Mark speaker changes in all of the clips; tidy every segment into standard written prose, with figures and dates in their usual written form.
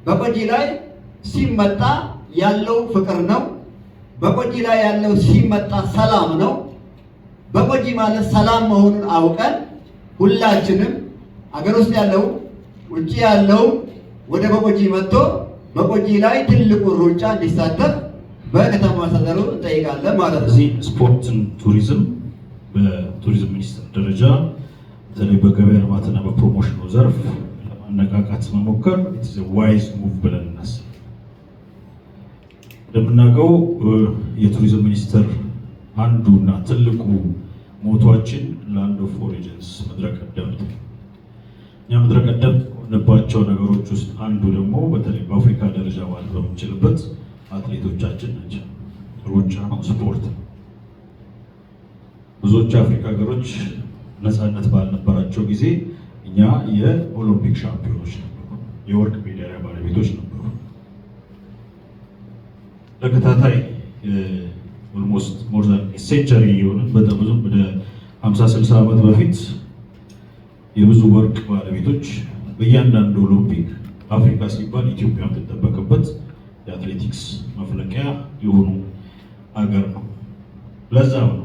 Speaker 1: በቆጂ ላይ ሲመጣ ያለው ፍቅር ነው። በቆጂ ላይ ያለው ሲመጣ ሰላም ነው። በቆጂ ማለት ሰላም መሆኑን አውቀን ሁላችንም አገር ውስጥ ያለው ውጪ ያለው ወደ በቆጂ መጥቶ በቆጂ ላይ ትልቁ ሩጫ እንዲሳተፍ በከተማ አስተዳደሩ እንጠይቃለን ማለት ነው።
Speaker 2: እዚህ ስፖርትን ቱሪዝም በቱሪዝም ሚኒስቴር ደረጃ በተለይ በገበያ ልማትና በፕሮሞሽኑ ዘርፍ ለማነቃቃት መሞከር ዋይዝ ሙቭ ብለን እናስብ። እንደምናውቀው የቱሪዝም ሚኒስቴር አንዱና ትልቁ ሞቷችን ላንድ ኦፍ ኦሪጂንስ ምድረ ቀደምት። እኛ ምድረ ቀደምት ከሆንባቸው ነገሮች ውስጥ አንዱ ደግሞ በተለይ በአፍሪካ ደረጃ ማለት በምንችልበት አትሌቶቻችን ናቸው። ሩጫ ነው፣ ስፖርት ነው። ብዙዎች የአፍሪካ ሀገሮች ነፃነት ባልነበራቸው ጊዜ እኛ የኦሎምፒክ ሻምፒዮኖች ነበሩ፣ የወርቅ ሜዳሊያ ባለቤቶች ነበሩ። ተከታታይ ኦልሞስት ሞር ዛን ሴንቸሪ የሆንን በጣም ብዙ ወደ 50-60 ዓመት በፊት የብዙ ወርቅ ባለቤቶች በእያንዳንዱ ኦሎምፒክ አፍሪካ ሲባል ኢትዮጵያ የምትጠበቅበት የአትሌቲክስ መፍለቂያ የሆኑ ሀገር ነው። ለዛም ነው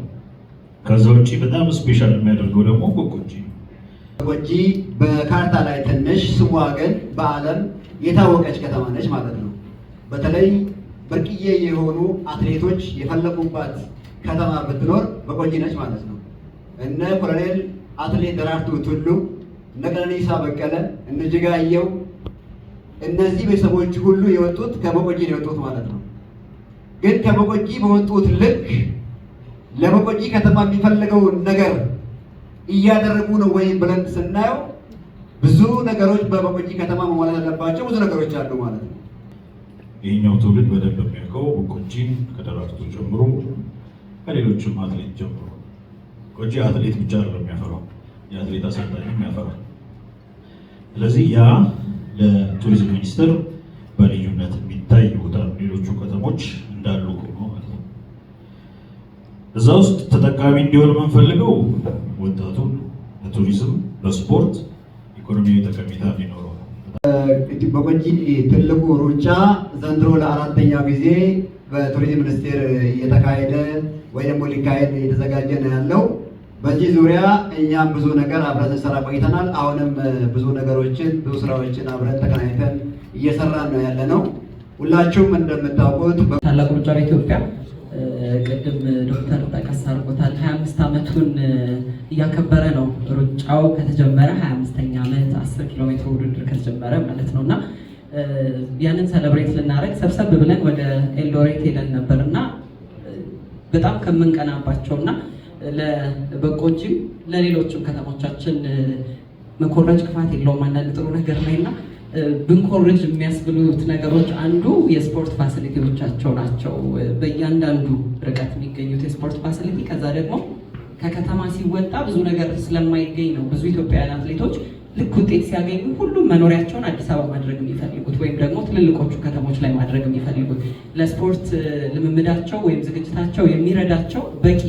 Speaker 2: ከዛ ውጭ በጣም ስፔሻል የሚያደርገው ደግሞ በቆጂ ነው።
Speaker 1: በቆጂ በካርታ ላይ ትንሽ ስሟ ግን በዓለም የታወቀች ከተማ ነች ማለት ነው። በተለይ ብርቅዬ የሆኑ አትሌቶች የፈለቁባት ከተማ ብትኖር በቆጂ ነች ማለት ነው። እነ ኮሎኔል አትሌት ደራርቱ ቱሉ፣ እነ ቀነኒሳ በቀለ፣ እነ ጅጋየው እነዚህ ቤተሰቦች ሁሉ የወጡት ከበቆጂ ነው የወጡት ማለት ነው። ግን ከበቆጂ በወጡት ልክ ለበቆጂ ከተማ የሚፈልገውን ነገር እያደረጉ ነው ወይም ብለን ስናየው ብዙ ነገሮች በበቆጂ ከተማ መሟላት ያለባቸው ብዙ ነገሮች አሉ ማለት ነው።
Speaker 2: ይህኛው ትውልድ በደንብ የሚያውቀው በቆጂን ከደራርቱ ጀምሮ ከሌሎችም አትሌት ጀምሮ ቆጂ አትሌት ብቻ አይደለም የሚያፈራው፣ የአትሌት አሰልጣኝም ያፈራል። ስለዚህ ያ ለቱሪዝም ሚኒስቴር በልዩነት የሚታይ ቦታ ሌሎቹ ከተሞች እንዳሉ ሆኖ ማለት ነው። እዛ ውስጥ ተጠቃሚ እንዲሆን የምንፈልገው ወጣቱን በቱሪዝም በስፖርት ኢኮኖሚያዊ ጠቀሜታ እንዲኖረው ነው።
Speaker 1: በቆጂ ትልቁ ሩጫ ዘንድሮ ለ4ኛ ጊዜ በቱሪዝም ሚኒስቴር እየተካሄደ ወይ ደግሞ ሊካሄድ እየተዘጋጀ ነው ያለው። በዚህ ዙሪያ እኛም ብዙ ነገር አብረን ስንሰራ ቆይተናል። አሁንም ብዙ ነገሮችን ብዙ ስራዎችን አብረን ተቀናኝተን እየሰራን ነው ያለ ነው። ሁላችሁም እንደምታውቁት
Speaker 3: ታላቁ ሩጫ በኢትዮጵያ ቅድም ዶክተር ጠቀስ አድርጎታል። 25 ዓመቱን እያከበረ ነው። ሩጫው ከተጀመረ 25ኛ ዓመት 10 ኪሎ ሜትር ውድድር ከተጀመረ ማለት ነው እና ያንን ሰለብሬት ልናደርግ ሰብሰብ ብለን ወደ ኤልዶሬት ሄደን ነበር እና በጣም ከምንቀናባቸውና ለበቆጂም ለሌሎችም ከተሞቻችን መኮረጅ ክፋት የለውም አንዳንድ ጥሩ ነገር ላይ እና ብንኮርጅ የሚያስብሉት ነገሮች አንዱ የስፖርት ፋሲሊቲዎቻቸው ናቸው። በእያንዳንዱ ርቀት የሚገኙት የስፖርት ፋሲሊቲ ከዛ ደግሞ ከከተማ ሲወጣ ብዙ ነገር ስለማይገኝ ነው ብዙ ኢትዮጵያውያን አትሌቶች ልክ ውጤት ሲያገኙ ሁሉም መኖሪያቸውን አዲስ አበባ ማድረግ የሚፈልጉት ወይም ደግሞ ትልልቆቹ ከተሞች ላይ ማድረግ የሚፈልጉት ለስፖርት ልምምዳቸው ወይም ዝግጅታቸው የሚረዳቸው በቂ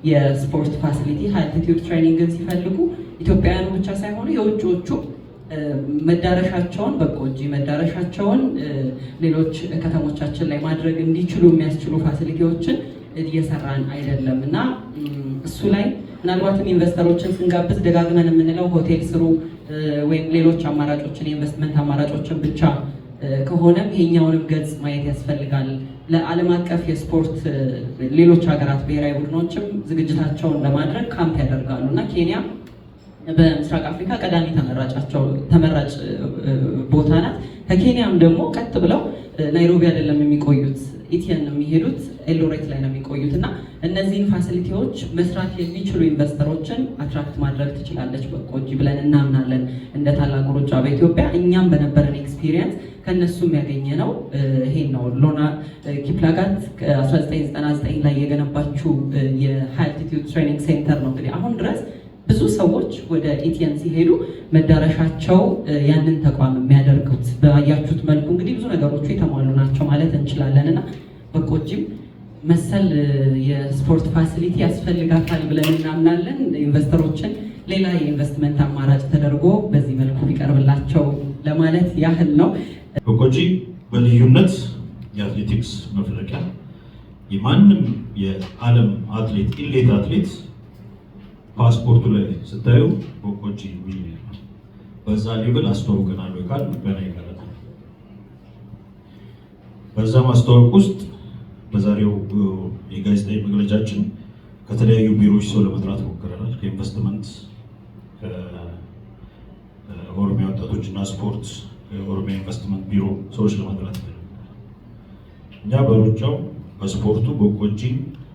Speaker 3: የስፖርት ፋሲሊቲ አልቲቲዩድ ትሬኒንግን ሲፈልጉ ኢትዮጵያውያኑ ብቻ ሳይሆኑ የውጭዎቹ መዳረሻቸውን በቆጂ መዳረሻቸውን ሌሎች ከተሞቻችን ላይ ማድረግ እንዲችሉ የሚያስችሉ ፋሲሊቲዎችን እየሰራን አይደለም እና እሱ ላይ ምናልባትም ኢንቨስተሮችን ስንጋብዝ ደጋግመን የምንለው ሆቴል ስሩ ወይም ሌሎች አማራጮችን የኢንቨስትመንት አማራጮችን ብቻ ከሆነም ይሄኛውንም ገጽ ማየት ያስፈልጋል። ለዓለም አቀፍ የስፖርት ሌሎች ሀገራት ብሔራዊ ቡድኖችም ዝግጅታቸውን ለማድረግ ካምፕ ያደርጋሉ እና ኬንያ በምስራቅ አፍሪካ ቀዳሚ ተመራጭ ቦታ ናት። ከኬንያም ደግሞ ቀጥ ብለው ናይሮቢ አይደለም የሚቆዩት፣ ኢቲየን ነው የሚሄዱት፣ ኤልዶሬት ላይ ነው የሚቆዩት እና እነዚህን ፋሲሊቲዎች መስራት የሚችሉ ኢንቨስተሮችን አትራክት ማድረግ ትችላለች በቆጂ ብለን እናምናለን። እንደ ታላቁ ሩጫ በኢትዮጵያ እኛም በነበረን ኤክስፒሪየንስ ከነሱም ያገኘ ነው ይሄን ነው። ሎና ኪፕላጋት 1999 ላይ የገነባችው የአልቲቲዩድ ትሬኒንግ ሴንተር ነው። እንግዲህ አሁን ድረስ ብዙ ሰዎች ወደ ኢቲየን ሲሄዱ መዳረሻቸው ያንን ተቋም የሚያደርጉት ባያችሁት መልኩ እንግዲህ ብዙ ነገሮቹ የተሟሉ ናቸው ማለት እንችላለን እና በቆጂም መሰል የስፖርት ፋሲሊቲ ያስፈልጋታል ብለን እናምናለን። ኢንቨስተሮችን ሌላ የኢንቨስትመንት አማራጭ ተደርጎ በዚህ መልኩ ቢቀርብላቸው ለማለት ያህል ነው።
Speaker 2: በቆጂ በልዩነት የአትሌቲክስ መፍለቂያ የማንም የዓለም አትሌት ኢሌት አትሌት ፓስፖርቱ ላይ ስታዩ በቆጂ የሚል በዛ ሌቭል አስተዋውቀናል ወይ ካል ገና ይቀራል። በዛ ማስተዋወቅ ውስጥ በዛሬው የጋዜጣዊ መግለጫችን ከተለያዩ ቢሮዎች ሰው ለመጥራት ሞክረናል። ከኢንቨስትመንት፣ ከኦሮሚያ ወጣቶችና ስፖርት፣ ከኦሮሚያ ኢንቨስትመንት ቢሮ ሰዎች ለመጥራት እኛ በሩጫው በስፖርቱ በቆጂ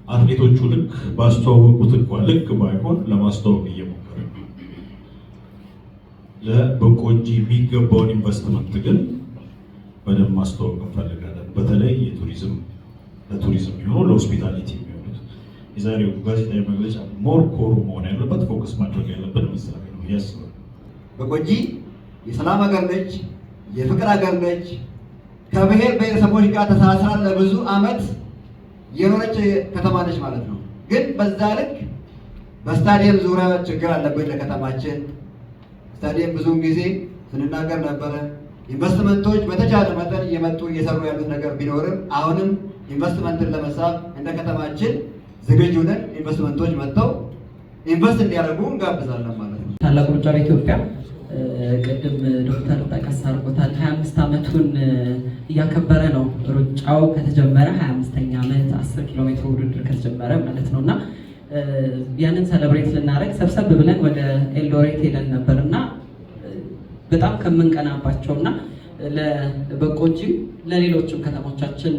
Speaker 2: አትሌቶቹ ልክ ባስተዋወቁት እንኳን ልክ ባይሆን ለማስተዋወቅ እየሞከረ ነው። ለበቆጂ የሚገባውን ኢንቨስትመንት ግን በደንብ ማስተዋወቅ እንፈልጋለን። በተለይ የቱሪዝም ለቱሪዝም የሚሆኑ ለሆስፒታሊቲ የሚሆኑት የዛሬው ጋዜጣዊ መግለጫ ሞር ኮሩ መሆን ያለበት ፎከስ ማድረግ ያለብን ምሳሌ ነው ያስባል።
Speaker 1: በቆጂ የሰላም ሀገር ነች፣ የፍቅር ሀገር ነች። ከብሔር ብሔረሰቦች ጋር ተሳስራ ለብዙ ዓመት የኖረች ከተማ ነች ማለት ነው። ግን በዛ ልክ በስታዲየም ዙሪያ ችግር አለበት ለከተማችን። ስታዲየም ብዙውን ጊዜ ስንናገር ነበረ። ኢንቨስትመንቶች በተቻለ መጠን እየመጡ እየሰሩ ያሉት ነገር ቢኖርም አሁንም ኢንቨስትመንትን ለመሳብ እንደ ከተማችን ዝግጁ ነን። ኢንቨስትመንቶች መጥተው ኢንቨስት እንዲያደርጉ እንጋብዛለን ማለት ነው።
Speaker 3: ታላቁ ሩጫ በኢትዮጵያ ቅድም ዶክተር ጠቀስ አድርጎታል። 25 ዓመቱን እያከበረ ነው። ሩጫው ከተጀመረ 25ኛ ዓመት 10 ኪሎ ሜትር ውድድር ከተጀመረ ማለት ነው እና ያንን ሰለብሬት ልናደርግ ሰብሰብ ብለን ወደ ኤልዶሬት ሄደን ነበር እና በጣም ከምንቀናባቸውና ለበቆጂም ለሌሎችም ከተሞቻችን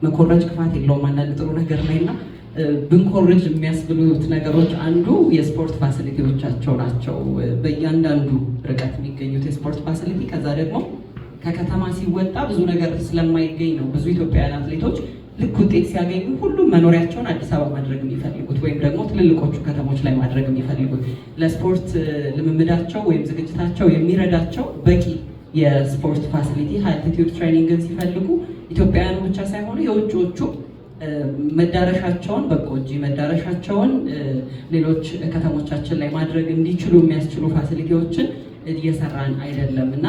Speaker 3: መኮረጅ ክፋት የለውም አንዳንድ ጥሩ ነገር ላይ እና ብንኮርጅ የሚያስብሉት ነገሮች አንዱ የስፖርት ፋሲሊቲዎቻቸው ናቸው። በእያንዳንዱ ርቀት የሚገኙት የስፖርት ፋሲሊቲ፣ ከዛ ደግሞ ከከተማ ሲወጣ ብዙ ነገር ስለማይገኝ ነው ብዙ ኢትዮጵያውያን አትሌቶች ልክ ውጤት ሲያገኙ ሁሉም መኖሪያቸውን አዲስ አበባ ማድረግ የሚፈልጉት ወይም ደግሞ ትልልቆቹ ከተሞች ላይ ማድረግ የሚፈልጉት ለስፖርት ልምምዳቸው ወይም ዝግጅታቸው የሚረዳቸው በቂ የስፖርት ፋሲሊቲ ሃይ አልቲቲዩድ ትሬኒንግን ሲፈልጉ ኢትዮጵያውያኑ ብቻ ሳይሆኑ የውጭዎቹ መዳረሻቸውን በቆጂ መዳረሻቸውን ሌሎች ከተሞቻችን ላይ ማድረግ እንዲችሉ የሚያስችሉ ፋሲሊቲዎችን እየሰራን አይደለም እና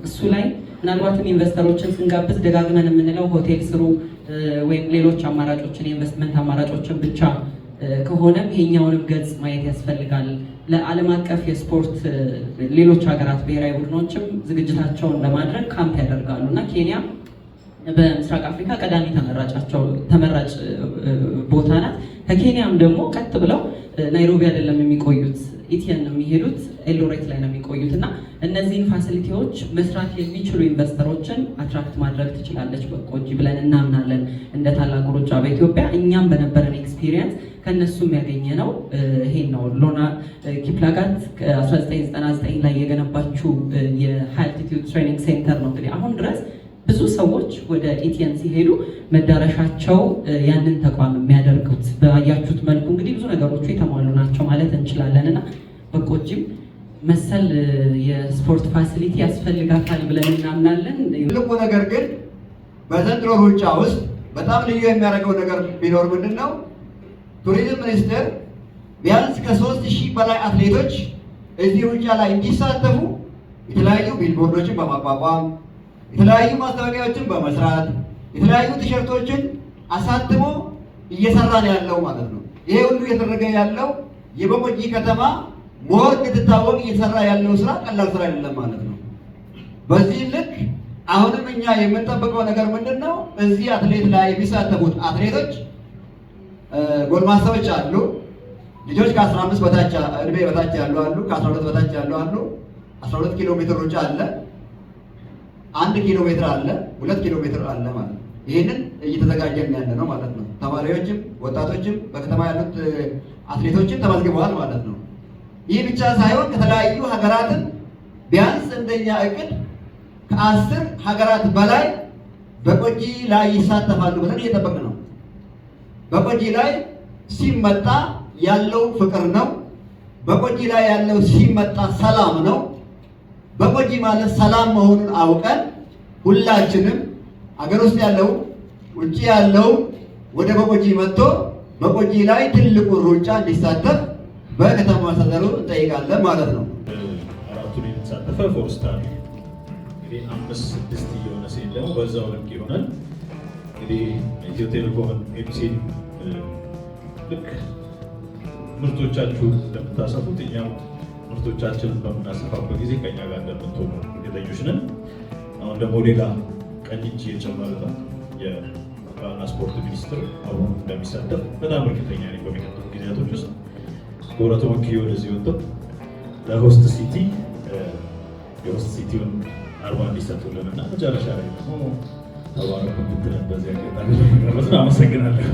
Speaker 3: እሱ ላይ ምናልባትም ኢንቨስተሮችን ስንጋብዝ ደጋግመን የምንለው ሆቴል ስሩ ወይም ሌሎች አማራጮችን የኢንቨስትመንት አማራጮችን ብቻ ከሆነም ይሄኛውንም ገጽ ማየት ያስፈልጋል። ለዓለም አቀፍ የስፖርት ሌሎች ሀገራት ብሔራዊ ቡድኖችም ዝግጅታቸውን ለማድረግ ካምፕ ያደርጋሉ እና ኬንያ በምስራቅ አፍሪካ ቀዳሚ ተመራጭ ቦታ ናት። ከኬንያም ደግሞ ቀጥ ብለው ናይሮቢ አይደለም የሚቆዩት፣ ኢቲየን ነው የሚሄዱት፣ ኤልዶሬት ላይ ነው የሚቆዩት እና እነዚህን ፋሲሊቲዎች መስራት የሚችሉ ኢንቨስተሮችን አትራክት ማድረግ ትችላለች በቆጂ ብለን እናምናለን። እንደ ታላቁ ሩጫ በኢትዮጵያ እኛም በነበረን ኤክስፒሪየንስ ከነሱም ያገኘ ነው ይሄን ነው። ሎና ኪፕላጋት 1999 ላይ የገነባችው የሃይ አልቲቲዩድ ትሬኒንግ ሴንተር ነው። እንግዲህ አሁን ድረስ ብዙ ሰዎች ወደ ኢቲየን ሲሄዱ መዳረሻቸው ያንን ተቋም የሚያደርጉት በያችሁት መልኩ እንግዲህ ብዙ ነገሮቹ የተሟሉ ናቸው ማለት እንችላለን እና በቆጂም መሰል የስፖርት ፋሲሊቲ ያስፈልጋታል ብለን እናምናለን።
Speaker 1: ትልቁ ነገር ግን በዘንድሮ ሩጫ ውስጥ በጣም ልዩ የሚያደርገው ነገር ቢኖር ምንድን ነው? ቱሪዝም ሚኒስቴር ቢያንስ ከ3000 በላይ አትሌቶች እዚህ ሩጫ ላይ እንዲሳተፉ የተለያዩ ቢልቦርዶችን በማቋቋም የተለያዩ ማስታወቂያዎችን በመስራት የተለያዩ ቲሸርቶችን አሳትሞ እየሰራን ያለው ማለት ነው። ይሄ ሁሉ እየተደረገ ያለው የበቆጂ ከተማ ሞር እንድትታወቅ እየሰራ ያለው ስራ ቀላል ስራ አይደለም ማለት ነው። በዚህ ልክ አሁንም እኛ የምንጠብቀው ነገር ምንድን ነው? እዚህ አትሌት ላይ የሚሳተፉት አትሌቶች ጎልማሳዎች አሉ፣ ልጆች ከ15 በታች እድሜ በታች ያሉ አሉ፣ ከ12 በታች ያሉ አሉ። 12 ኪሎ ሜትር ሩጫ አለ፣ 1 ኪሎ ሜትር አለ፣ 2 ኪሎ ሜትር አለ ማለት ነው። ይህንን እየተዘጋጀን ያለ ነው ማለት ነው። ተማሪዎችም ወጣቶችም በከተማ ያሉት አትሌቶችም ተመዝግበዋል ማለት ነው። ይህ ብቻ ሳይሆን ከተለያዩ ሀገራትን ቢያንስ እንደኛ እቅድ ከ10 ሀገራት በላይ በቆጂ ላይ ይሳተፋሉ ብለን እየጠበቅን ነው። በቆጂ ላይ ሲመጣ ያለው ፍቅር ነው። በቆጂ ላይ ያለው ሲመጣ ሰላም ነው። በቆጂ ማለት ሰላም መሆኑን አውቀን ሁላችንም አገር ውስጥ ያለው ውጭ ያለው ወደ በቆጂ መጥቶ በቆጂ ላይ ትልቁ ሩጫ እንዲሳተፍ በከተማ አስተዳደሩ እንጠይቃለን ማለት ነው።
Speaker 2: አራቱን የተሳተፈ ፎር ስታር 5 6 እየሆነ ሲል ደግሞ በዛው ልክ ይሆናል። እንግዲህ ኢትዮ ቴሌኮም ኤምሲን ልክ ምርቶቻችሁ እንደምታሰፉት እኛም ምርቶቻችንን በምናሰፋበት ጊዜ ከኛ ጋር እንደምትሆኑ እርግጠኞች ነን። አሁን ደግሞ ሌላ ቀኝ እጅ የጨመረ ነው የባህልና ስፖርት ሚኒስትር አሁን እንደሚሳተፍ በጣም እርግጠኛ ነኝ። በሚቀጥሉ ጊዜያቶች ውስጥ በሁለቱ ወኪል ወደዚህ ወጥተው ለሆስት ሲቲ የሆስት ሲቲውን 40 እንዲሰጡልን እና መጨረሻ ላይ ደግሞ ተባረኩ ብትለን በዚህ አጋጣሚ አመሰግናለሁ።